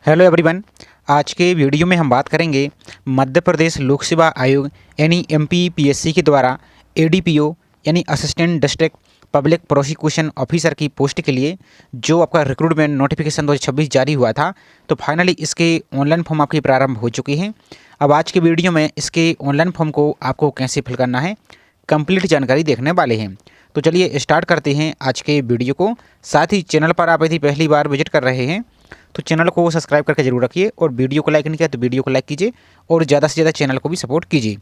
Hello everyone. आज के video में हम बात करेंगे मध्य प्रदेश लोक सेवा आयोग यानी एमपीपीएससी के द्वारा एडीपीओ यानी assistant district public prosecution officer की पोस्ट के लिए जो आपका रिक्रूटमेंट नोटिफिकेशन 2026 जारी हुआ था। तो फाइनली इसके ऑनलाइन फॉर्म आपके प्रारंभ हो चुके हैं। अब आज के वीडियो में इसके ऑनलाइन फॉर्म को आपको कैसे फिल करना है कंप्लीट जानकारी देखने वाले हैं। तो चलिए स्टार्ट करते हैं आज के वीडियो को। साथ ही चैनल पर आप यदि पहली बार विजिट कर रहे हैं तो चैनल को सब्सक्राइब करके जरूर रखिए, और वीडियो को लाइक नहीं किया तो वीडियो को लाइक कीजिए और ज़्यादा से ज़्यादा चैनल को भी सपोर्ट कीजिए।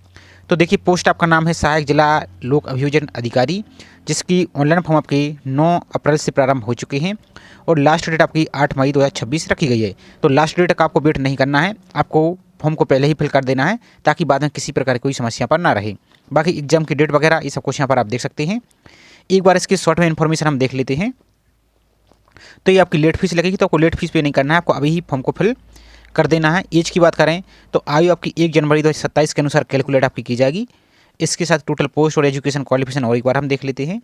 तो देखिए, पोस्ट आपका नाम है सहायक जिला लोक अभियोजन अधिकारी, जिसकी ऑनलाइन फॉर्म आपकी 9 अप्रैल से प्रारंभ हो चुके हैं और लास्ट डेट आपकी 8 मई 2026 रखी गई है। तो लास्ट डेट तक आपको वेट नहीं करना है, आपको फॉर्म को पहले ही फिल कर देना है ताकि बाद में किसी प्रकार की कोई समस्या पर ना रहे। बाकी एग्जाम की डेट वगैरह ये सब कुछ यहाँ पर आप देख सकते हैं। एक बार इसकी शॉर्ट में इन्फॉर्मेशन हम देख लेते हैं। तो ये आपकी लेट फीस लगेगी, तो आपको लेट फीस पे नहीं करना है, आपको अभी ही फॉर्म को फिल कर देना है। एज की बात करें तो आयु आपकी 1 जनवरी 2027 के अनुसार कैलकुलेट आपकी की जाएगी। इसके साथ टोटल पोस्ट और एजुकेशन क्वालिफिकेशन और एक बार हम देख लेते हैं।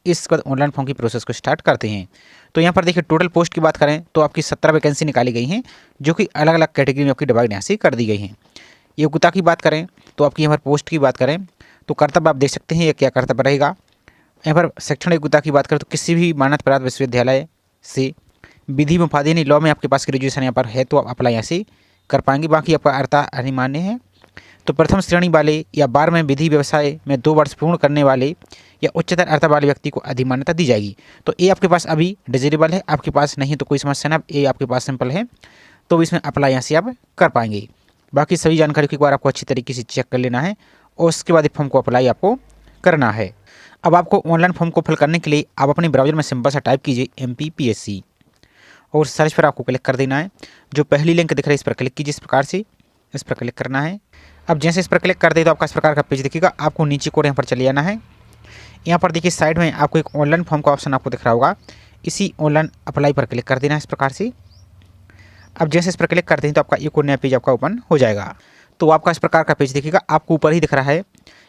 इसके बाद ऑनलाइन फॉर्म की प्रोसेस को स्टार्ट करते हैं। तो यहाँ पर देखिए, टोटल पोस्ट की बात करें तो आपकी 17 वैकेंसी निकाली गई हैं, जो कि अलग अलग कैटेगरी में आपकी डिवाइड यहाँ से कर दी गई हैं। योग्यता की बात करें तो आपकी यहाँ पर पोस्ट की बात करें तो कर्तव्य आप देख सकते हैं ये क्या कर्तव्य रहेगा। यहाँ पर शैक्षणिक योग्यता की बात करें तो किसी भी मान्यता प्राप्त विश्वविद्यालय से विधि में उपाधि यानी लॉ में आपके पास ग्रेजुएशन यहाँ पर है तो आप अप्लाई यहाँ से कर पाएंगे। बाकी आपका अर्हता अनिवार्य है। तो प्रथम श्रेणी वाले या 12वें विधि व्यवसाय में 2 वर्ष पूर्ण करने वाले या उच्चतर अर्हता वाले व्यक्ति को अधिमान्यता दी जाएगी। तो ये आपके पास अभी डिजेबल है, आपके पास नहीं तो कोई समस्या ना, ये आपके पास सिंपल है, तो इसमें अप्लाई यहाँ से आप कर पाएंगे। बाकी सभी जानकारी को एक बार आपको अच्छी तरीके से चेक कर लेना है और उसके बाद फॉर्म को अप्लाई आपको करना है। अब आपको ऑनलाइन फॉर्म को फिल करने के लिए आप अपने ब्राउजर में सिंपल सा टाइप कीजिए एमपीपीएससी और सर्च पर आपको क्लिक कर देना है। जो पहली लिंक दिख रही है इस पर क्लिक कीजिए, इस प्रकार से इस पर क्लिक करना है। अब जैसे इस पर क्लिक कर दे तो आपका इस प्रकार का पेज दिखेगा। आपको नीचे को यहाँ पर चले जाना है। यहाँ पर देखिए साइड में आपको एक ऑनलाइन फॉर्म का ऑप्शन आपको दिख रहा होगा, इसी ऑनलाइन अप्लाई पर क्लिक कर देना है इस प्रकार से। अब जैसे इस पर क्लिक करते हैं तो आपका एक और नया पेज आपका ओपन हो जाएगा। तो आपका इस प्रकार का पेज दिखेगा, आपको ऊपर ही दिख रहा है।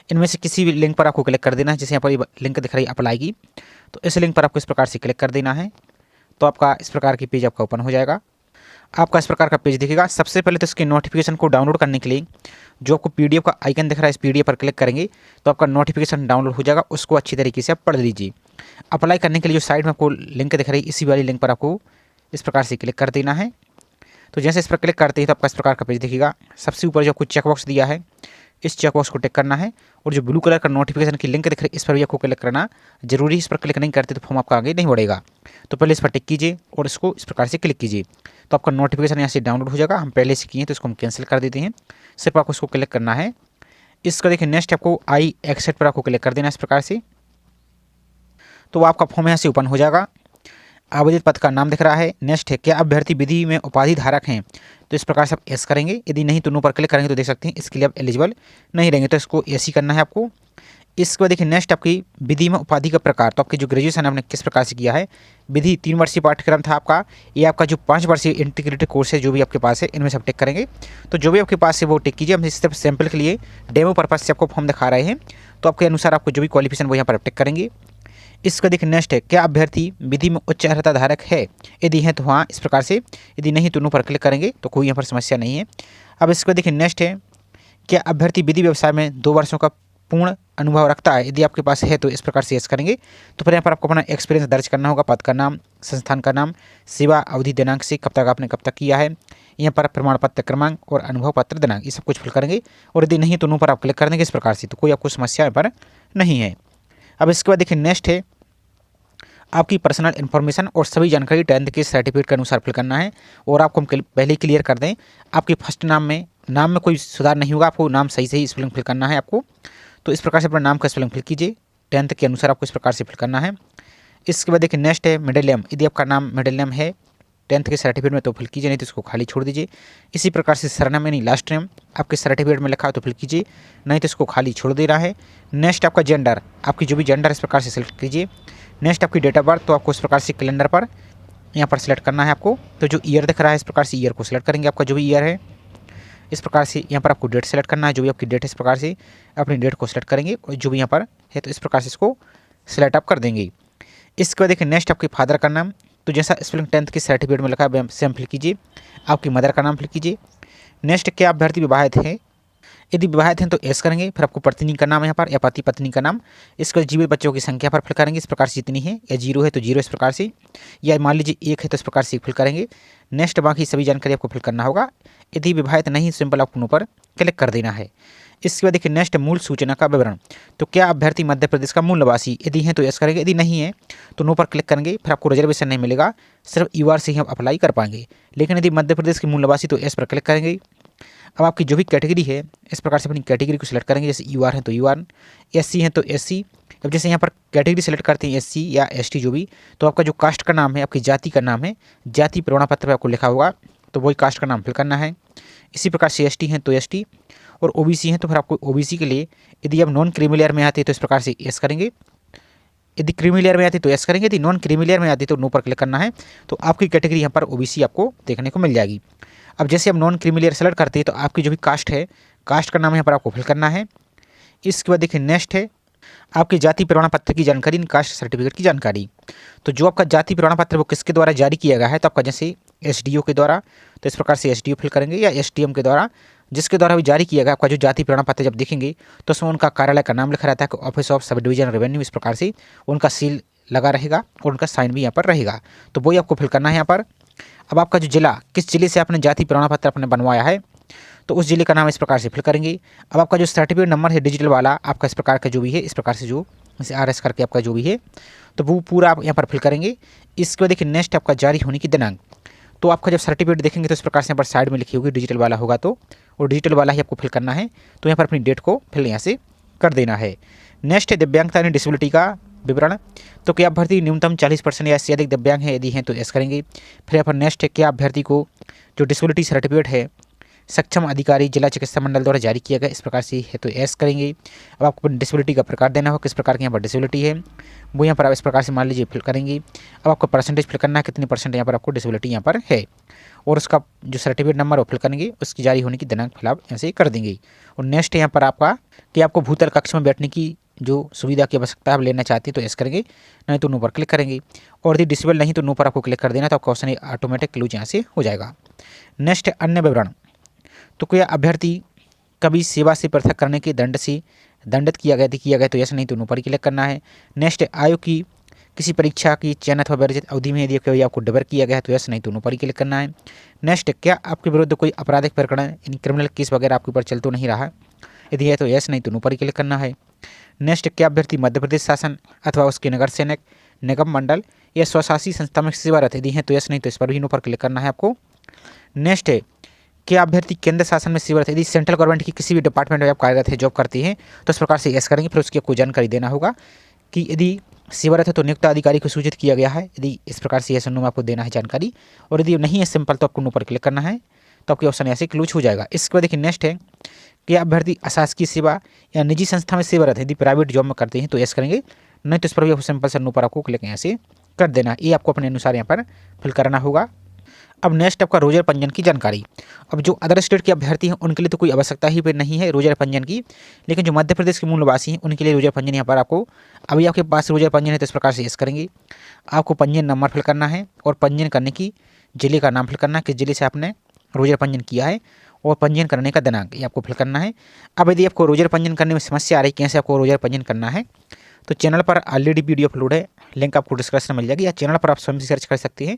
इनमें से किसी भी लिंक पर आपको क्लिक कर देना है। जैसे यहाँ पर लिंक दिख रही है अप्लाई की, तो इस लिंक पर आपको इस प्रकार से क्लिक कर देना है। तो आपका इस प्रकार की पेज आपका ओपन हो जाएगा। आपका इस प्रकार का पेज दिखेगा। सबसे पहले तो इसके नोटिफिकेशन को डाउनलोड करने के लिए जो आपको पीडीएफ का आइकन दिख रहा है, इस पीडीएफ पर क्लिक करेंगे तो आपका नोटिफिकेशन डाउनलोड हो जाएगा। उसको अच्छी तरीके से आप पढ़ लीजिए। अप्लाई करने के लिए जो साइड में आपको लिंक दिख रही है, इसी वाली लिंक पर आपको इस प्रकार से क्लिक कर देना है। तो जैसे इस पर क्लिक करते हैं तो आपका इस प्रकार का पेज दिखेगा। सबसे ऊपर जो आपको चेकबॉक्स दिया है, इस चेकबॉक्स को टिक करना है और जो ब्लू कलर का नोटिफिकेशन की लिंक दिख रही है इस पर भी आपको क्लिक करना जरूरी। इस पर क्लिक नहीं करते तो फॉर्म आपका आगे नहीं बढ़ेगा। तो पहले इस पर टिक कीजिए और इसको इस प्रकार से क्लिक कीजिए, तो आपका नोटिफिकेशन यहाँ से डाउनलोड हो जाएगा। हम पहले से किए हैं तो इसको हम कैंसिल कर देते हैं। सिर्फ आपको इसको क्लिक करना है। इसका देखिए नेक्स्ट आपको आई एक्सेप्ट पर आपको क्लिक कर देना है इस प्रकार से। तो आपका फॉर्म यहाँ से ओपन हो जाएगा। आवेदित पद का नाम दिख रहा है। नेक्स्ट है, क्या अभ्यर्थी विधि में उपाधि धारक हैं, तो इस प्रकार से आप एस करेंगे। यदि नहीं तो नो पर क्लिक करेंगे तो देख सकते हैं इसके लिए आप एलिजिबल नहीं रहेंगे, तो इसको एस ही करना है आपको। इसके बाद देखिए नेक्स्ट आपकी विधि में उपाधि का प्रकार, तो आपकी जो ग्रेजुएशन आपने किस प्रकार से किया है। विधि 3 वर्षीय पाठ्यक्रम था आपका, ये आपका जो 5 वर्षीय इंटीग्रेटेड कोर्स है जो भी आपके पास है, इनमें से आप टिक करेंगे। तो जो भी आपके पास है वो टिक कीजिए। हम इस तरफ सैंपल के लिए डेमो पर्पज से आपको फॉर्म दिखा रहे हैं, तो आपके अनुसार आपको जो भी क्वालिफिकेशन वो यहाँ पर आप टिक करेंगे। इसका देखिए नेक्स्ट है, क्या अभ्यर्थी विधि में उच्च अर्हता धारक है, यदि है तो हाँ इस प्रकार से, यदि नहीं तो नो पर क्लिक करेंगे तो कोई यहाँ पर समस्या नहीं है। अब इसका देखिए नेक्स्ट है, क्या अभ्यर्थी विधि व्यवसाय में 2 वर्षों का पूर्ण अनुभव रखता है, यदि आपके पास है तो इस प्रकार से यस करेंगे। तो फिर यहाँ पर आपको अपना एक्सपीरियंस दर्ज करना होगा, पद का नाम, संस्थान का नाम, सेवा अवधि दिनांक से कब तक आपने कब तक किया है, यहाँ पर प्रमाण पत्र क्रमांक और अनुभव पत्र दिनांक, ये सब कुछ फिल करेंगे। और यदि नहीं तो नो पर आप क्लिक कर देंगे इस प्रकार से, तो कोई आपको समस्या यहाँ पर नहीं है। अब इसके बाद देखिए नेक्स्ट है, आपकी पर्सनल इन्फॉर्मेशन और सभी जानकारी 10th के सर्टिफिकेट के अनुसार फिल करना है। और आपको हम पहले क्लियर कर दें, आपके फर्स्ट नाम में कोई सुधार नहीं होगा, आपको नाम सही स्पेलिंग फिल करना है आपको। तो इस प्रकार से अपना नाम का स्पेलिंग फिल कीजिए, 10th के अनुसार आपको इस प्रकार से फिल करना है। इसके बाद देखिए नेक्स्ट है मिडिल नेम, यदि आपका नाम मिडिल नेम है 10th के सर्टिफिकेट में तो फिल कीजिए, नहीं तो इसको खाली छोड़ दीजिए। इसी प्रकार से सरनेम यानी लास्ट नेम आपके सर्टिफिकेट में लिखा है तो फिल कीजिए, नहीं तो इसको खाली छोड़ दे रहा है। नेक्स्ट आपका जेंडर, आपकी जो भी जेंडर इस प्रकार से सिलेक्ट कीजिए। नेक्स्ट आपकी डेट ऑफ बर्थ, तो आपको इस प्रकार से कैलेंडर पर यहाँ पर सिलेक्ट करना है आपको। तो जो ईयर दिख रहा है इस प्रकार से ईयर को सिलेक्ट करेंगे, आपका जो भी ईयर है इस प्रकार से। यहाँ पर आपको डेट सेलेक्ट करना है, जो भी आपकी डेट है इस प्रकार से अपनी डेट को सिलेक्ट करेंगे और जो भी यहाँ पर है तो इस प्रकार से इसको सिलेक्ट आप कर देंगे। इसके बाद देखिए नेक्स्ट आपके फादर का नाम, तो जैसा स्पेलिंग 10th के सर्टिफिकेट में लिखा है सेम फिल कीजिए। आपकी मदर का नाम फिल कीजिए। नेक्स्ट, क्या अभ्यर्थी विवाहित हैं? यदि विवाहित हैं तो एस करेंगे। फिर आपको पत्नी का नाम यहाँ पर या पति पत्नी का नाम, इसके जीवित बच्चों की संख्या पर फिल करेंगे इस प्रकार से जितनी है, या 0 है तो 0 इस प्रकार से, या मान लीजिए 1 है तो इस प्रकार से फिल करेंगे। नेक्स्ट, बाकी सभी जानकारी आपको फिल करना होगा। यदि विवाहित नहीं, सिंपल आपको पर क्लिक कर देना है। इसके बाद देखिए नेक्स्ट, मूल सूचना का विवरण। तो क्या अभ्यर्थी मध्य प्रदेश का मूल निवासी? यदि हैं तो यस करेंगे, यदि नहीं है तो नो पर क्लिक करेंगे। फिर आपको रिजर्वेशन नहीं मिलेगा, सिर्फ यूआर से ही आप अप्लाई कर पाएंगे। लेकिन यदि मध्य प्रदेश के मूल निवासी तो एस पर क्लिक करेंगे। अब आपकी जो भी कैटेगरी है इस प्रकार से अपनी कैटेगरी को सिलेक्ट करेंगे। जैसे यूआर है तो यूआर, एससी है तो एससी। अब जैसे यहाँ पर कैटेगरी सेलेक्ट करते हैं एससी या एसटी जो भी, तो आपका जो कास्ट का नाम है, आपकी जाति का नाम है, जाति प्रमाण पत्र पर आपको लिखा होगा तो वही कास्ट का नाम फिल करना है। इसी प्रकार से एसटी हैं तो एसटी, और ओबीसी हैं तो फिर आपको ओबीसी के लिए, यदि आप नॉन क्रीमी लेयर में आते हैं तो इस प्रकार से एस करेंगे। यदि क्रीमी लेयर में आती है तो एस करेंगे, यदि नॉन क्रीमी लेयर में आती है तो नो पर क्लिक करना है। तो आपकी कैटेगरी यहाँ पर ओबीसी आपको देखने को मिल जाएगी। अब जैसे आप नॉन क्रीमी लेयर सेलेक्ट करते हैं तो आपकी जो भी कास्ट है, कास्ट का नाम यहाँ पर आपको फिल करना है। इसके बाद देखिए नेक्स्ट है आपकी जाति प्रमाण पत्र की जानकारी, कास्ट सर्टिफिकेट की जानकारी। तो जो आपका जाति प्रमाण पत्र वो किसके द्वारा जारी किया गया है, तो आपका जैसे एसडीओ के द्वारा, तो इस प्रकार से एसडीओ फिल करेंगे, या एसडीएम के द्वारा, जिसके द्वारा भी जारी किया गया। आपका जो जाति प्रमाण पत्र जब देखेंगे तो उसमें उनका कार्यालय का नाम लिखा रहता है, office of sub division revenue, इस प्रकार से उनका सील लगा रहेगा और उनका साइन भी यहाँ पर रहेगा। तो वही आपको फिल करना है यहाँ पर। अब आपका जो जिला, किस जिले से आपने जाति प्रमाण पत्र अपने बनवाया है, तो उस जिले का नाम इस प्रकार से फिल करेंगे। अब आपका जो सर्टिफिकेट नंबर है डिजिटल वाला, आपका इस प्रकार का जो भी है, इस प्रकार से जो जैसे RS करके आपका जो भी है, तो वो पूरा आप यहाँ पर फिल करेंगे। इसके बाद देखिए नेक्स्ट आपका जारी होने की दिनांक। तो आपका जब सर्टिफिकेट देखेंगे तो इस प्रकार से यहाँ पर साइड में लिखी होगी, डिजिटल वाला होगा तो, और डिजिटल वाला ही आपको फिल करना है। तो यहाँ पर अपनी डेट को फिल यहाँ से कर देना है। नेक्स्ट है दिव्यांगता यानी डिसेबिलिटी का विवरण। तो क्या अभ्यर्थी न्यूनतम 40% या इससे अधिक दिव्यांग है? यदि हैं तो एस करेंगे। फिर यहाँ पर नेक्स्ट है क्या अभ्यर्थी को जो डिसेबिलिटी सर्टिफिकेट है सक्षम अधिकारी जिला चिकित्सा मंडल द्वारा जारी किया गया, इस प्रकार से है तो एस करेंगे। अब आपको डिसेबिलिटी का प्रकार देना हो, किस प्रकार की यहाँ पर डिसेबिलिटी है वो यहाँ पर आप इस प्रकार से मान लीजिए फिल करेंगे। अब आपको परसेंटेज फिल करना है, कितनी परसेंट यहाँ पर आपको डिसेबिलिटी यहाँ पर है, और उसका जो सर्टिफिकेट नंबर वो फिल करेंगे, उसकी जारी होने की दिनांक फिल आप ऐसे कर देंगे। और नेक्स्ट यहाँ पर आपका कि आपको भूतल कक्ष में बैठने की जो सुविधा की आवश्यकता आप लेना चाहते हैं तो एस करेंगे, नहीं तो नो पर क्लिक करेंगे। और यदि डिसेबल नहीं तो नो पर आपको क्लिक कर देना, तो आपका ऑप्शन ऑटोमेटिक क्लोज यहाँ से हो जाएगा। नेक्स्ट अन्य विवरण। तो क्या अभ्यर्थी कभी सेवा से पृथक करने के दंड से दंडित किया गया तो यस, नहीं तो नो पर क्लिक करना है। नेक्स्ट आयोग की किसी परीक्षा की चयन अथवा वर्जित अवधि में यदि कभी आपको डिबर किया गया है तो यस, नहीं तो नो पर क्लिक करना है। नेक्स्ट, क्या आपके विरुद्ध कोई आपराधिक प्रकरण यानी क्रिमिनल केस वगैरह आपके ऊपर चल तो नहीं रहा, यदि है तो यस, नहीं तो नो पर क्लिक करना है। नेक्स्ट, क्या अभ्यर्थी मध्य प्रदेश शासन अथवा उसके नगर सेवक निगम मंडल या स्वशासी संस्था में सेवारत यदि हैं तो यस, नहीं तो इस पर भी नो पर क्लिक करना है आपको। नेक्स्ट है क्या अभ्यर्थी केंद्र शासन में सेवारत, यदि सेंट्रल गवर्नमेंट की किसी भी डिपार्टमेंट में आप कार्यरत है, जॉब करती हैं, तो इस प्रकार से यस करेंगे। फिर उसकी आपको जानकारी देना होगा कि यदि सेवारत है तो नियुक्त अधिकारी को सूचित किया गया है, यदि इस प्रकार से यस नो में आपको देना है जानकारी। और यदि नहीं है सिंपल तो आपको नो पर क्लिक करना है, तो आपके ऑप्शन ऐसे क्लोज हो जाएगा। इसके बाद देखिए नेक्स्ट है कि अभ्यर्थी अशासकीय सेवा या निजी संस्था में सेवारत है, यदि प्राइवेट जॉब में करते हैं तो यस करेंगे, नहीं तो इस पर भी आपको सिंपल से नो पर आपको क्लिक यहाँ से कर देना है। ये आपको अपने अनुसार यहाँ पर फिल करना होगा। अब नेक्स्ट आपका रोजर पंजीयन की जानकारी। अब जो अदर स्टेट के अभ्यर्थी हैं उनके लिए तो कोई आवश्यकता ही पे नहीं है रोजर पंजीयन की, लेकिन जो मध्य प्रदेश के मूल निवासी हैं उनके लिए रोजर पंजीयन यहाँ पर आपको, अभी आपके पास रोजर पंजीयन है तो इस प्रकार से यस करेंगे। आपको पंजीयन नंबर फिल करना है और पंजीयन करने की जिले का नाम फिल करना है, किस जिले से आपने रोजर पंजीयन किया है, और पंजीयन करने का दिनांक ये आपको फिल करना है। अब यदि आपको रोजर पंजीयन करने में समस्या आ रही है कैसे आपको रोजर पंजीयन करना है, तो चैनल पर ऑलरेडी वीडियो अपलोड है, लिंक आपको डिस्क्रिप्शन में मिल जाएगी, या चैनल पर आप स्वयं सर्च कर सकते हैं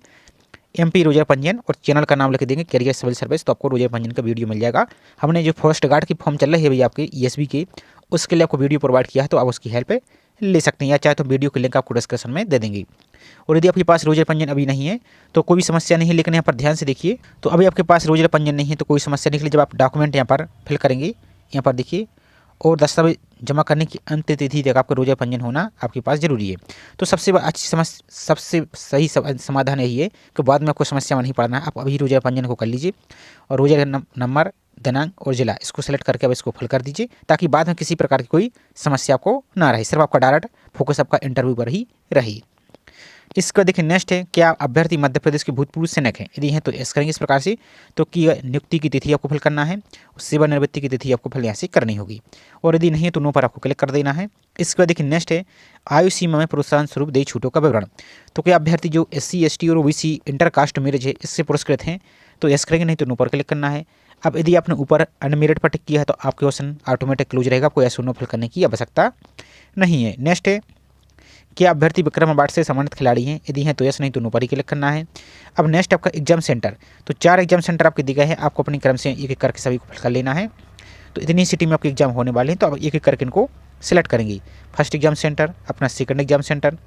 MP रोजर पंजीयन और चैनल का नाम लिख देंगे कैरियर सिविल सर्विस, तो आपको रोजर पंजीयन का वीडियो मिल जाएगा। हमने जो फॉरेस्ट गार्ड की फॉर्म चल रही है भैया आपके ESB के, उसके लिए आपको वीडियो प्रोवाइड किया है, तो आप उसकी हेल्प ले सकते हैं, या चाहे तो वीडियो की लिंक आपको डिस्क्रिप्शन में दे देंगे। और यदि आपके पास रोजर पंजीयन अभी नहीं है तो कोई भी समस्या नहीं है, लेकिन यहाँ पर ध्यान से देखिए, तो अभी आपके पास रोजर पंजीयन नहीं है तो कोई समस्या नहीं है। जब आप डॉक्यूमेंट यहाँ पर फिल करेंगे, यहाँ पर देखिए, और दस्तावेज जमा करने की अंत तिथि तक आपका रोजर पंजीयन होना आपके पास जरूरी है। तो सबसे सही समाधान यही है कि बाद में आपको समस्या में नहीं पड़ना है, आप अभी रोजर पंजीयन को कर लीजिए और रोजर नंबर, दिनांक और जिला इसको सेलेक्ट करके अब इसको फिल कर दीजिए, ताकि बाद में किसी प्रकार की कोई समस्या आपको ना रहे, सिर्फ आपका डायरेक्ट फोकस आपका इंटरव्यू पर ही रही। इसका देखिए नेक्स्ट है क्या अभ्यर्थी मध्य प्रदेश के भूतपूर्व सैनिक हैं, यदि हैं तो एस करेंगे इस प्रकार से। तो कि नियुक्ति की तिथि आपको फिल करना है, सेवानिवृत्ति की तिथि आपको फिल यहाँ से करनी होगी, और यदि नहीं है तो नो पर आपको क्लिक कर देना है। इसके बाद देखिए नेक्स्ट है आयु सीमा में प्रोत्साहन स्वरूप देय छूटों का विवरण। तो क्या अभ्यर्थी जो SC ST और OBC इंटरकास्ट मैरिज है इससे पुरस्कृत हैं तो यस करेंगे, नहीं तो नो पर क्लिक करना है। अब यदि आपने ऊपर अनमेरिड पर टिक किया है तो आपके ऑप्शन ऑटोमेटिक क्लोज रहेगा, आपको यस और नो फिल करने की आवश्यकता नहीं है। नेक्स्ट है क्या अभ्यर्थी विक्रम अवार्ड से सम्मानित खिलाड़ी हैं, यदि हैं तो यस, नहीं तो नो पर ही क्लिक करना है। अब नेक्स्ट आपका एग्जाम सेंटर, तो 4 एग्जाम सेंटर आपके दिए गए हैं, आपको अपनी क्रम से एक एक करके सभी को फिल कर लेना है। तो इतनी सिटी में आपके एग्जाम होने वाले हैं तो आप एक एक करके इनको सिलेक्ट करेंगे। फर्स्ट एग्जाम सेंटर, अपना second exam centre,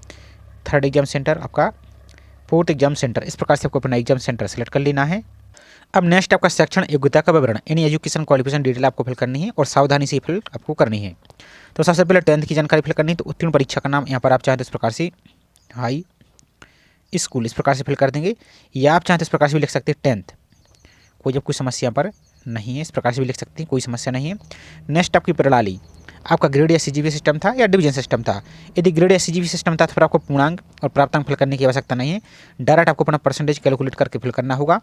third exam centre, आपका फोर्थ एग्जाम सेंटर, इस प्रकार से आपको अपना एग्जाम सेंटर सेलेक्ट कर लेना है। अब नेक्स्ट आपका शैक्षणिक योग्यता का विवरण यानी एजुकेशन क्वालिफिकेशन डिटेल आपको फिल करनी है और सावधानी से फिल आपको करनी है। तो सबसे पहले 10th की जानकारी फिल करनी है, तो उत्तीर्ण परीक्षा का नाम यहाँ पर आप चाहें तो इस प्रकार से हाई स्कूल इस प्रकार से फिल कर देंगे, या आप चाहें तो इस प्रकार से भी लिख सकते हैं 10th, कोई समस्या पर नहीं है, इस प्रकार से भी लिख सकते हैं, कोई समस्या नहीं है। नेक्स्ट आपकी प्रणाली, आपका ग्रेड या CGP सिस्टम था या डिवीजन सिस्टम था। यदि ग्रेड या CGP सिस्टम था तो फिर आपको पूर्णांक और प्राप्तांक फिल करने की आवश्यकता नहीं है, डायरेक्ट आपको अपना परसेंटेज कैलकुलेट करके फिल करना होगा।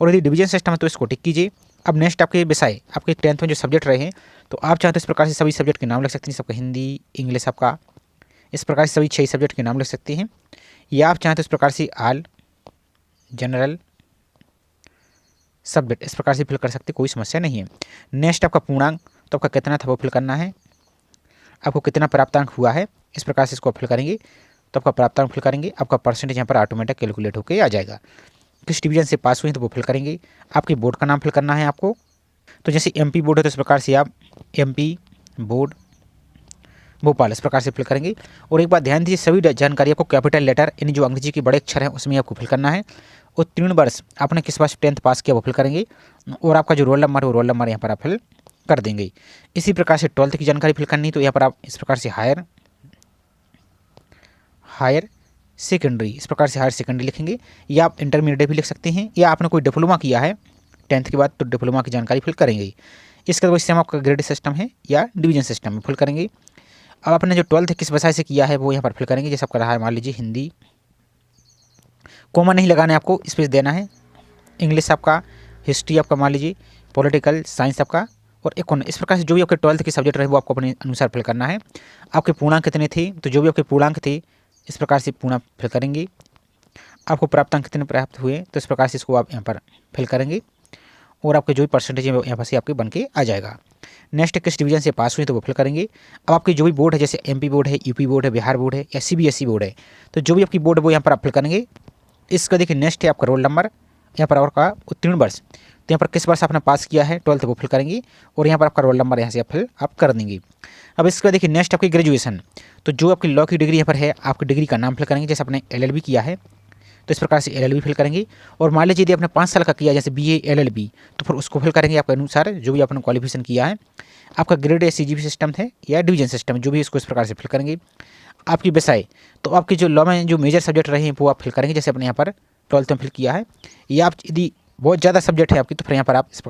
और यदि डिवीजन सिस्टम है तो इसको टिक कीजिए। अब नेक्स्ट आपके विषय, आपके 10th में जो सब्जेक्ट रहे हैं तो आप चाहते तो इस प्रकार से सभी सब्जेक्ट के नाम लिख सकते हैं, सबका हिंदी इंग्लिश आपका, इस प्रकार से सभी 6 सब्जेक्ट के नाम लिख सकते हैं, या आप चाहें तो इस प्रकार से ऑल जनरल सब्जेक्ट इस प्रकार से फिल कर सकते, कोई समस्या नहीं है। नेक्स्ट आपका पूर्णांक, तो आपका कितना था वो फिल करना है, आपको कितना प्राप्तांक हुआ है इस प्रकार से इसको फिल करेंगे, तो आपका प्राप्तांक फिल करेंगे, आपका परसेंटेज यहाँ पर ऑटोमेटिक कैलकुलेट होकर आ जाएगा। किस डिवीजन से पास हुए हैं तो वो फिल करेंगे, आपके बोर्ड का नाम फिल करना है आपको, तो जैसे MP बोर्ड है तो इस प्रकार से आप MP बोर्ड भोपाल इस प्रकार से फिल करेंगे। और एक बात ध्यान दीजिए, सभी जानकारी आपको कैपिटल लेटर यानी जो अंग्रेजी के बड़े अक्षर हैं उसमें आपको फिल करना है। उत्तीर्ण वर्ष आपने किस वर्ष 10th पास किया वो फिल करेंगे, और आपका जो रोल नंबर है वो रोल नंबर यहाँ पर आप फिल कर देंगे। इसी प्रकार से 12th की जानकारी फिल करनी, तो यहाँ पर आप इस प्रकार से हायर सेकेंडरी इस प्रकार से हायर सेकेंडरी लिखेंगे, या आप इंटरमीडिएट भी लिख सकते हैं, या आपने कोई डिप्लोमा किया है 10th के बाद तो डिप्लोमा की जानकारी फिल करेंगे। इसके बाद सेम आपका ग्रेड सिस्टम है या डिवीजन सिस्टम में फिल करेंगे। अब आपने जो 12th किस विषय से किया है वो यहाँ पर फिल करेंगे, जैसे आपका रहा है मान लीजिए हिंदी, कॉमन नहीं लगाना है आपको, स्पेस देना है। इंग्लिश आपका, हिस्ट्री आपका मान लीजिए, पॉलिटिकल साइंस आपका, और इकोनॉमी, इस प्रकार से जो भी आपके 12th के सब्जेक्ट रहे वो आपको अपने अनुसार फिल करना है। आपके पूर्णांक कितने थे, तो जो भी आपके पूर्णांक थे इस प्रकार से पूर्णांक फिल करेंगे। आपको प्राप्तांक कितने प्राप्त हुए तो इस प्रकार से इसको आप यहाँ पर फिल करेंगे, और आपके जो भी परसेंटेज है यहाँ पर से आपके बन के आ जाएगा। नेक्स्ट किस डिवीजन से पास हुए तो वो फिल करेंगे। अब आपकी जो भी बोर्ड है, जैसे MP बोर्ड है, UP बोर्ड है, बिहार बोर्ड है या CBSE बोर्ड है, तो जो भी आपकी बोर्ड है वो यहाँ पर आप फिल करेंगे। इसका देखिए नेक्स्ट है आपका रोल नंबर, यहाँ पर आपका उत्तीर्ण वर्ष, तो यहाँ पर किस वर्ष आपने पास किया है 12th वो फिल करेंगे, और यहाँ पर आपका रोल नंबर यहाँ से आप फिल आप कर देंगे। अब इसका देखिए नेक्स्ट आपकी ग्रेजुएशन, तो जो आपकी लॉ की डिग्री यहाँ पर है आपकी डिग्री का नाम फिल करेंगे, जैसे आपने LLB किया है तो इस प्रकार से LLB फिल करेंगे। और मान लीजिए यदि आपने 5 साल का किया जैसे BA LLB तो फिर उसको फिल करेंगे आपके अनुसार जो भी आपने क्वालिफिकेशन किया है। आपका ग्रेड या CGP सिस्टम है या डिवीजन सिस्टम जो भी इसको इस प्रकार से फिल करेंगे। आपकी विषय, तो आपकी जो लॉ में जो मेजर सब्जेक्ट रहे हैं वो आप फिल करेंगे, जैसे अपने यहाँ पर 12th में फिल किया है, या आप यदि बहुत ज़्यादा सब्जेक्ट है आपकी तो फिर यहाँ पर आप इस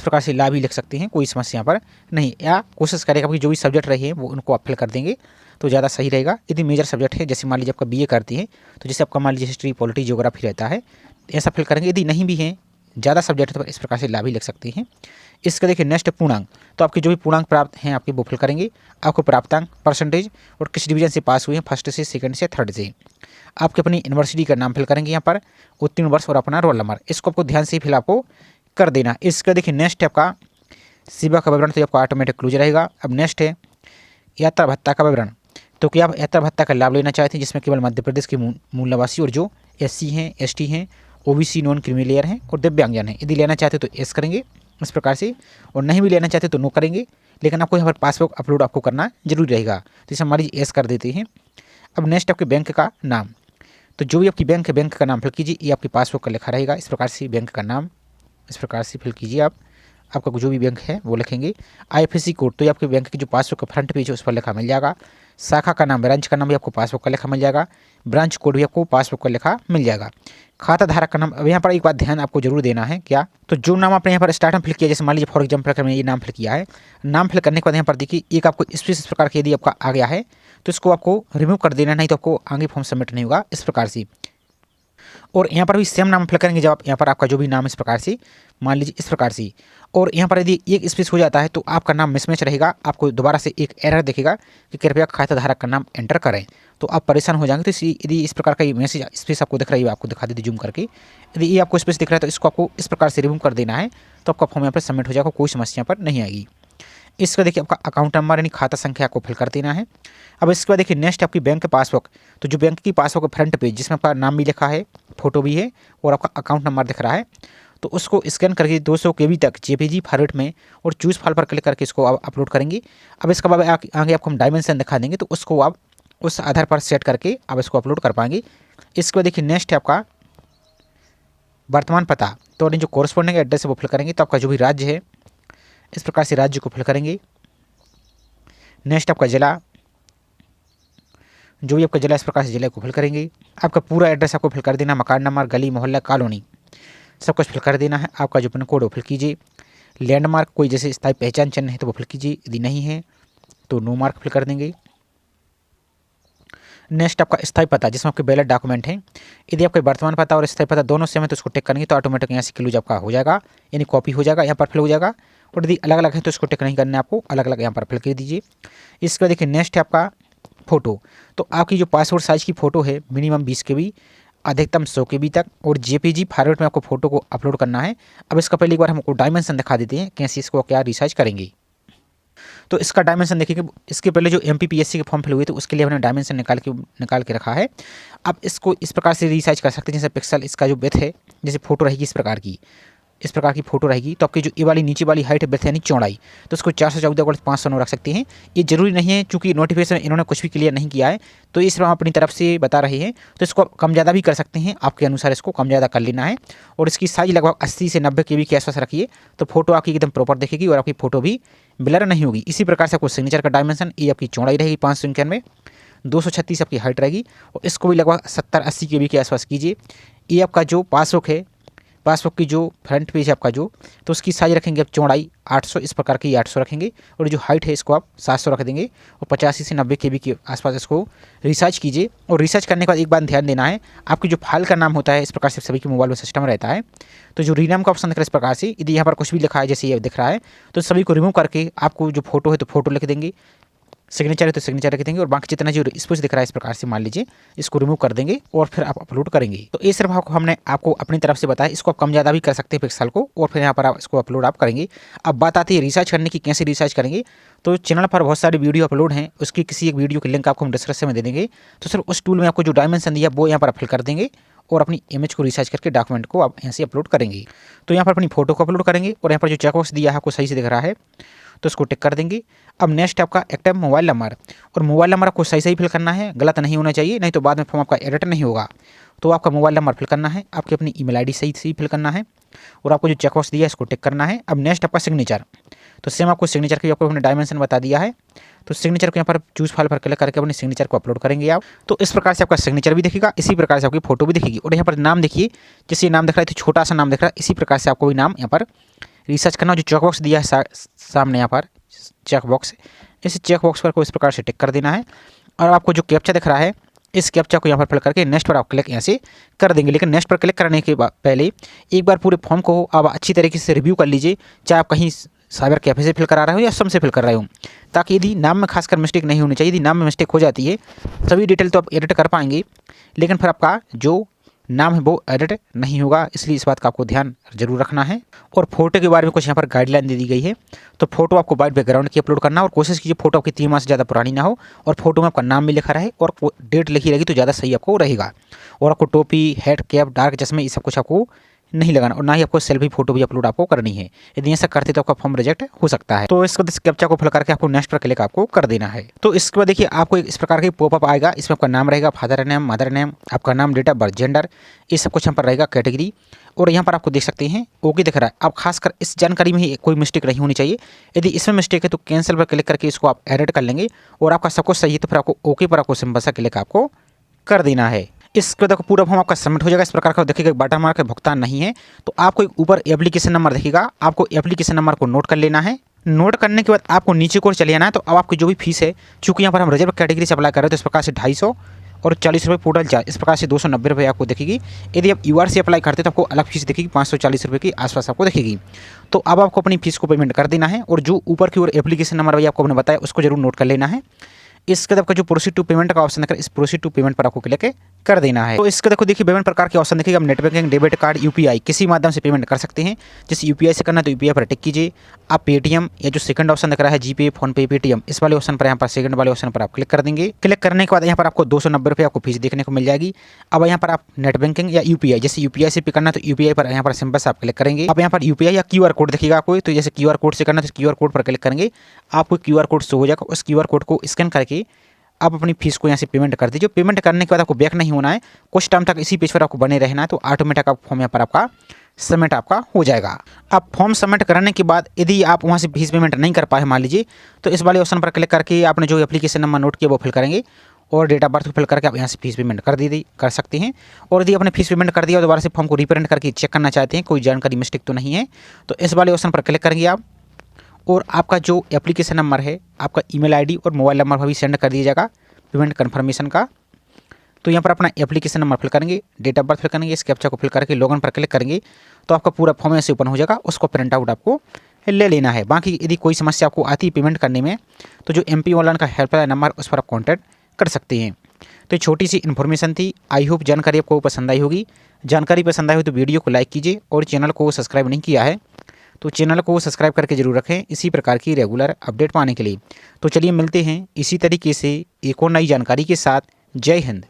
प्रकार से ला भी लिख सकते हैं, कोई समस्या यहाँ पर नहीं, या कोशिश करेगा आपकी जो भी सब्जेक्ट रहे हैं वो उनको आप फिल कर देंगे तो ज़्यादा सही रहेगा। यदि मेजर सब्जेक्ट है जैसे मान लीजिए आपका BA करती है तो जैसे आपका मान लीजिए हिस्ट्री पॉलिटी ज्योग्राफी रहता है ऐसा फिल करेंगे। यदि नहीं भी है ज़्यादा सब्जेक्ट है तो इस प्रकार से ला भी लिख सकते हैं। इसका देखिए नेक्स्ट पूर्णांक, तो आपके जो भी पूर्णांक प्राप्त हैं आपके वो फिल करेंगे, आपको प्राप्तांक परसेंटेज और किस डिवीजन से पास हुए हैं, फर्स्ट से सेकंड से थर्ड से। आपके अपनी यूनिवर्सिटी का नाम फिल करेंगे यहाँ पर, उत्तीर्ण वर्ष और अपना रोल नंबर, इसको आपको ध्यान से फिल आपको कर देना। इसका देखिए नेक्स्ट है आपका सेवा का विवरण, तो आपका ऑटोमेटिक क्लोज रहेगा। अब नेक्स्ट है यात्रा भत्ता का विवरण, तो क्या आप यात्रा भत्ता का लाभ लेना चाहते हैं जिसमें केवल मध्य प्रदेश के मूल निवासी और जो SC हैं ST हैं OBC नॉन क्रीमी लेयर हैं और दिव्यांगजन हैं, यदि लेना चाहते तो एस करेंगे इस प्रकार से, और नहीं भी लेना चाहते तो नो करेंगे। लेकिन आपको यहाँ पर पासबुक अपलोड आपको करना जरूरी रहेगा, तो इसे हमारी एस कर देते हैं। अब नेक्स्ट आपके बैंक का नाम, तो जो भी आपकी बैंक है बैंक का नाम फिल कीजिए, ये आपकी पासबुक का लिखा रहेगा, इस प्रकार से बैंक का नाम इस प्रकार से फिल कीजिए आप, आपका जो भी बैंक है वो लिखेंगे। IFSC कोड, तो ये आपके बैंक की जो पासबुक का फ्रंट पेज है उस पर लिखा मिल जाएगा। शाखा का नाम, ब्रांच का नाम भी आपको पासबुक का लिखा मिल जाएगा, ब्रांच कोड भी आपको पासबुक का लिखा मिल जाएगा। खाता धारक का नाम, अब यहाँ पर एक बात ध्यान आपको जरूर देना है, क्या तो जो नाम आपने यहाँ पर स्टार्ट में फिल किया, जैसे मान लीजिए फॉर एग्जाम्पल मैंने ये नाम फिल किया है, नाम फिल करने के बाद यहाँ पर देखिए एक आपको स्पेस इस प्रकार के यदि आपका आ गया है तो इसको आपको रिमूव कर देना, नहीं तो आपको आगे फॉर्म सबमिट नहीं होगा इस प्रकार से। और यहाँ पर भी सेम नाम फिल करेंगे। जब आप यहाँ पर आपका जो भी नाम इस प्रकार से मान लीजिए इस प्रकार से, और यहाँ पर यदि एक स्पेस हो जाता है तो आपका नाम मिसमैच रहेगा, आपको दोबारा से एक एरर दिखेगा कि कृपया खाता धारक का नाम एंटर करें, तो आप परेशान हो जाएंगे। तो यदि इस प्रकार का ये मैसेज स्पेस आपको दिख रही है, आपको दिखा देती जूम करके, यदि ये आपको स्पेस दिख रहा है तो इसको आपको इस प्रकार से रिमूव कर देना है, तो आपका फॉर्म यहाँ पर सबमिट हो जाएगा, कोई समस्या पर नहीं आएगी। इसका देखिए आपका अकाउंट नंबर यानी खाता संख्या आपको फिल कर देना है। अब इसके बाद देखिए नेक्स्ट आपकी बैंक का पासबुक, तो जो बैंक की पासबुक फ्रंट पेज जिसमें आपका नाम भी लिखा है, फोटो भी है और आपका अकाउंट नंबर दिख रहा है, तो उसको स्कैन करके 200 KB तक JPG फॉर्मेट में और चूज़ फाइल पर क्लिक करके इसको आप अपलोड करेंगे। अब इसके बाद आगे आपको हम डायमेंशन दिखा देंगे, तो उसको आप उस आधार पर सेट करके आप इसको अपलोड कर पाएंगे। इसके बाद देखिए नेक्स्ट है आपका वर्तमान पता, तो जो कोरस्पॉन्डिंग एड्रेस है वो फिल करेंगे। तो आपका जो भी राज्य है इस प्रकार से राज्य को फिल करेंगे। नेक्स्ट आपका जिला, जो भी आपका जिला इस प्रकार से जिले को फिल करेंगे। आपका पूरा एड्रेस आपको फिल कर देना, मकान नंबर, गली, मोहल्ला, कॉलोनी सब कुछ फिल कर देना है। आपका जो पिन कोड वो फिल कीजिए। लैंडमार्क कोई जैसे स्थायी पहचान चिन्ह है तो वो फिल कीजिए, यदि नहीं है तो नो मार्क फिल कर देंगे। नेक्स्ट आपका स्थायी पता जिसमें आपके बैलेट डॉक्यूमेंट हैं, यदि आपका वर्तमान पता और स्थायी पता दोनों सेम है तो उसको टिक करेंगे, तो ऑटोमेटिक यहाँ से क्लूज आपका हो जाएगा, यानी कॉपी हो जाएगा, यहाँ पर फिल हो जाएगा। और यदि अलग अलग है तो इसको टिक नहीं करना है, आपको अलग अलग यहाँ पर फिल कर दीजिए। इसके बाद देखिए नेक्स्ट है आपका फ़ोटो, तो आपकी जो पासपोर्ट साइज़ की फ़ोटो है मिनिमम 20 KB, अधिकतम 100 KB तक, और JPG फॉर्मेट में आपको फोटो को अपलोड करना है। अब इसका पहले एक बार हमको डायमेंशन दिखा देते हैं कैसे इसको क्या रिसाइज करेंगे। तो इसका डायमेंशन देखिए, इसके पहले जो MPPSC के फॉर्म फिल हुए थे उसके लिए हमने डायमेंशन निकाल के रखा है। अब इसको इस प्रकार से रिसाइज कर सकते हैं, जैसे पिक्सल इसका जो विड्थ है, जैसे फोटो रहेगी इस प्रकार की फोटो रहेगी, तो आपकी जो ये वाली नीचे वाली हाइट है विड्थ यानी चौड़ाई, तो उसको 414/509 रख सकते हैं। ये जरूरी नहीं है क्योंकि नोटिफिकेशन इन्होंने कुछ भी क्लियर नहीं किया है, तो इस हम अपनी तरफ से बता रहे हैं, तो इसको कम ज़्यादा भी कर सकते हैं, आपके अनुसार इसको कम ज़्यादा कर लेना है। और इसकी साइज लगभग 80 से 90 KB के आसपास रखिए, तो फोटो आपकी एकदम प्रॉपर दिखेगी और आपकी फोटो भी ब्लर नहीं होगी। इसी प्रकार से आपको सिग्नेचर का डायमेंशन, ये आपकी चौड़ाई रहेगी 591, 236 आपकी हाइट रहेगी, और इसको भी लगभग 70-80 KB के आसपास कीजिए। ये आपका जो पासबुक है, पासबुक की जो फ्रंट पेज है आपका जो, तो उसकी साइज रखेंगे आप चौड़ाई 800, इस प्रकार की 800 रखेंगे, और जो हाइट है इसको आप 700 रख देंगे, और 85 से 90 KB के आसपास इसको रिसर्च कीजिए। और रिसर्च करने के बाद एक बात ध्यान देना है, आपकी जो फाइल का नाम होता है इस प्रकार से सभी के मोबाइल में सिस्टम रहता है, तो जो रीनेम का ऑप्शन दिख रहा है इस प्रकार से, यदि यहाँ पर कुछ भी लिखा है जैसे ये दिख रहा है, तो सभी को रिमूव करके आपको जो फोटो है तो फोटो लिख देंगे, सिग्नेचर है तो सिग्नेचर रख देंगे, और बाकी जितना जो स्पेस दिख रहा है इस प्रकार से मान लीजिए इसको रिमूव कर देंगे और फिर आप अपलोड करेंगे। तो ये सिर्फ हमने आपको अपनी तरफ से बताया, इसको आप कम ज़्यादा भी कर सकते हैं पिक्सल को, और फिर यहाँ पर आप इसको अपलोड आप करेंगे। अब बात आती है रिसर्च करने की, कैसे रिसर्च करेंगे। तो चैनल पर बहुत सारी वीडियो अपलोड हैं, उसकी किसी एक वीडियो की लिंक आपको हम डिस्क्रिप्शन में दे देंगे। तो सिर्फ उस टूल में आपको जो डायमेंशन दिया वो यहाँ पर फिल कर देंगे और अपनी इमेज को रिसर्च करके डॉक्यूमेंट को आप यहाँ से अपलोड करेंगे। तो यहाँ पर अपनी फोटो को अपलोड करेंगे, और यहाँ पर जो चेकबॉक्स दिया है आपको सही से दिख रहा है तो उसको टिक कर देंगे। अब नेक्स्ट आपका एक्टिव मोबाइल नंबर, और मोबाइल नंबर आपको सही फिल करना है, गलत नहीं होना चाहिए, नहीं तो बाद में फॉर्म आपका एडिट नहीं होगा। तो आपका मोबाइल नंबर फिल करना है, आपकी अपनी ईमेल आईडी सही फिल करना है, और आपको जो चेकबॉक्स दिया है इसको टिक करना है। अब नेक्स्ट आपका सिग्नेचर, तो सेम आपको सिग्नेचर की आपको अपने डायमेंशन बता दिया है, तो सिग्नेचर को यहाँ पर चूज फाइल पर क्लिक करके अपने सिग्नेचर को अपलोड करेंगे आप। तो इस प्रकार से आपका सिग्नेचर भी दिखेगा, इसी प्रकार से आपकी फोटो भी दिखेगी। और यहाँ पर नाम देखिए, जैसे नाम दिख रहा है तो छोटा सा नाम दिख रहा है, इसी प्रकार से आपको भी नाम यहाँ पर रिसर्च करना। जो चेकबॉक्स दिया है सामने यहाँ पर चेकबॉक्स, इस चेकबॉक्स पर को इस प्रकार से टिक कर देना है। और आपको जो कैप्चा दिख रहा है इस कैप्चा को यहाँ पर फिल करके नेक्स्ट पर आप क्लिक यहाँ से कर देंगे। लेकिन नेक्स्ट पर क्लिक करने के बाद पहले एक बार पूरे फॉर्म को आप अच्छी तरीके से रिव्यू कर लीजिए, चाहे आप कहीं साइबर कैफे से फिल करा रहे हो या स्वयं से फिल कर रहे हो, ताकि यदि नाम में खासकर मिस्टेक नहीं होनी चाहिए। यदि नाम में मिस्टेक हो जाती है सभी डिटेल तो आप एडिट कर पाएंगे, लेकिन फिर आपका जो नाम है वो एडिट नहीं होगा, इसलिए इस बात का आपको ध्यान जरूर रखना है। और फोटो के बारे में कुछ यहाँ पर गाइडलाइन दे दी गई है, तो फोटो आपको वाइट बैकग्राउंड की अपलोड करना, और कोशिश कीजिए फोटो आपकी 3 माह से ज़्यादा पुरानी ना हो, और फोटो में आपका नाम भी लिखा रहे और डेट लिखी रहेगी तो ज़्यादा सही आपको रहेगा। और आपको टोपी, हेड कैप, डार्क चश्मे, ये सब कुछ आपको नहीं लगाना, और ना ही आपको सेल्फी फोटो भी अपलोड आपको करनी है। यदि ऐसा करते तो आपका फॉर्म रिजेक्ट हो सकता है। तो इसको कैप्चा को फिल करके आपको नेक्स्ट पर क्लिक आपको कर देना है। तो इसके बाद देखिए आपको इस प्रकार की पॉपअप आएगा, इसमें आपका नाम रहेगा, फादर नेम, मदर नेम, आपका नाम, डेट ऑफ बर्थ, जेंडर, ये सब कुछ यहाँ पर रहेगा, कैटेगरी। और यहाँ पर आपको देख सकते हैं ओके दिख रहा है। अब खासकर इस जानकारी में ही कोई मिस्टेक नहीं होनी चाहिए, यदि इसमें मिस्टेक है तो कैंसिल पर क्लिक करके इसको आप एडिट कर लेंगे, और आपका सब कुछ सही है तो फिर आपको ओके पर आपको सिंपल सा क्लिक आपको कर देना है। इसके बाद पूरा फॉर्म आपका सबमिट हो जाएगा। इस प्रकार का देखिएगा वाटरमार्क का भुगतान नहीं है, तो आपको एक ऊपर एप्लीकेशन नंबर दिखेगा, आपको एप्लीकेशन नंबर को नोट कर लेना है। नोट करने के बाद आपको नीचे को चले जाना है। तो अब आपकी जो भी फीस है, चूँकि यहाँ पर हम रिजर्व कैटेगरी से अप्लाई कर रहे हैं तो इस प्रकार से 250, और 40 रुपये पोर्टल चार्ज, इस प्रकार से 290 रुपये आपको दिखेगी। यदि आप UR से अप्लाई करते हैं तो आपको अलग फीस दिखेगी, 540 रुपये के आसपास आपको दिखेगी। तो अब आपको अपनी फीस को पेमेंट कर देना है और जो ऊपर की ओर एप्लीकेशन नंबर भैया आपको हमने बताया उसको जरूर नोट कर लेना है। इसके बाद आपका जो प्रोसीड टू पेमेंट का ऑप्शन है, इस प्रोसीड टू पेमेंट पर आपको क्लिक कर देना है। तो इसका देखो देखिए पेमेंट प्रकार के ऑप्शन देखिएगा, आप net banking, debit card, UPI किसी माध्यम से पेमेंट कर सकते हैं। जैसे UPI से करना है तो UPI पर टिक कीजिए। आप पेटीएम या जो सेकंड ऑप्शन दिख रहा है जीपे, फोनपे, पेटीएम, इस वाले ऑप्शन पर यहाँ पर सेकंड वाले ऑप्शन पर आप क्लिक कर देंगे। क्लिक करने के बाद यहाँ पर आपको 290 रुपये आपको फीस देखने को मिल जाएगी। अब यहाँ पर आप नेट बैंकिंग या UPI, जैसे UPI से पे करना है तो UPI पर यहाँ पर सिंपल से आप क्लिक करेंगे। अब यहाँ पर UPI या QR कोड देखिएगा आपको, तो जैसे QR कोड से करना है तो QR कोड पर क्लिक करेंगे, आपको QR कोड शो हो जाएगा। उस QR कोड को स्कैन करके आप अपनी फीस को यहाँ से पेमेंट कर दीजिए। पेमेंट करने के बाद आपको बैक नहीं होना है, कुछ टाइम तक इसी पेज पर आपको बने रहना है, तो ऑटोमेटिक आप फॉर्म यहाँ पर आपका सबमिट आपका हो जाएगा। अब फॉर्म सबमिट करने के बाद यदि आप वहाँ से फीस पेमेंट नहीं कर पाए मान लीजिए, तो इस वाले ऑप्शन पर क्लिक करके आपने जो एप्लीकेशन नंबर नोट किया वो फिल करेंगे और डेट ऑफ बर्थ फिल करके आप यहाँ से फीस पेमेंट कर सकते हैं। और यदि आपने फीस पेमेंट कर दिया दोबारा से फॉर्म को रिप्रिंट करके चेक करना चाहते हैं, कोई जानकारी मिस्टेक तो नहीं है, तो इस वाले ऑप्शन पर क्लिक करेंगे आप और आपका जो एप्लीकेशन नंबर है, आपका ईमेल ID और मोबाइल नंबर भी सेंड कर दिया जाएगा पेमेंट कन्फर्मेशन का। तो यहाँ पर अपना एप्लीकेशन नंबर फिल करेंगे, डेट ऑफ बर्थ फिल करेंगे, इस कैप्चा को फिल करके लॉगिन पर क्लिक करेंगे, तो आपका पूरा फॉर्म ऐसे ओपन हो जाएगा। उसको प्रिंट आउट आपको ले लेना है। बाकी यदि कोई समस्या आपको आती है पेमेंट करने में, तो जो MP ऑनलाइन का हेल्पलाइन नंबर उस पर आप कॉन्टैक्ट कर सकते हैं। तो छोटी सी इन्फॉर्मेशन थी, आई होप जानकारी आपको पसंद आई होगी। जानकारी पसंद आई हो तो वीडियो को लाइक कीजिए और चैनल को सब्सक्राइब नहीं किया है तो चैनल को सब्सक्राइब करके जरूर रखें इसी प्रकार की रेगुलर अपडेट पाने के लिए। तो चलिए मिलते हैं इसी तरीके से एक और नई जानकारी के साथ। जय हिंद।